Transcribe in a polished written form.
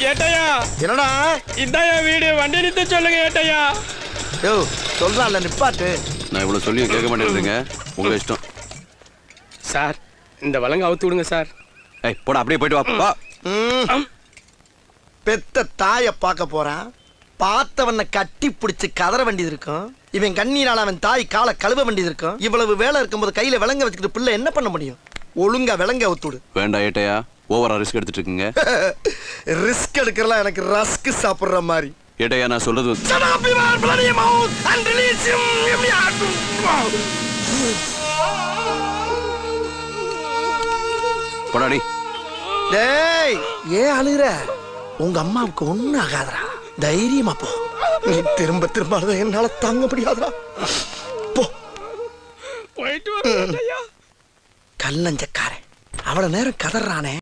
ஏட்டையா என்னடா இதான் என் வீடு, வண்டி நிறுத்த சொல்லுங்க ஏட்டையா. யோ சொல்றான்ல நிப்பாட்டு. நான் இவ்வளவு சொல்லியும் கேட்க மாட்டேங்கிறீங்க, உங்க இஷ்டம். சார் இந்த வழங்க அவுத்து விடுங்க சார். ஏய் போடா, அப்படியே போயிட்டு வா. பெத்த தாய பார்க்க போறான், பார்த்தவன கட்டி பிடிச்சு கதற வேண்டியது இருக்கும். இவன் கண்ணீரால அவன் தாய் காலை கழுவ வேண்டியது இருக்கும். இவ்வளவு வேலை இருக்கும்போது கையில விலங்க வச்சுக்கிட்டு பிள்ளை என்ன பண்ண முடியும்? ஒழுங்கா விலங்க அவுத்துடு. வேண்டாம் ஏட்டையா, ஓவரா ரிஸ்க் எடுத்துட்டு இருக்கீங்க. ரிஸ்க் எடுக்கிறலாம் எனக்கு ரஸ்க் சாப்பிடுற மாதிரி. ஏட்டையா நான் சொல்றது போடாடி. டேய் ஏன் அழுகுற? உங்க அம்மாவுக்கு ஒண்ணும் ஆகாதடா, தைரியமா போ. நீ திரும்ப திரும்ப அழுத என்னால தாங்க முடியாதடா. போ போயிட்டு வா ஏட்டையா. கல்லஞ்சக்காரன் அவ்வளவு நேரம் கதறானே.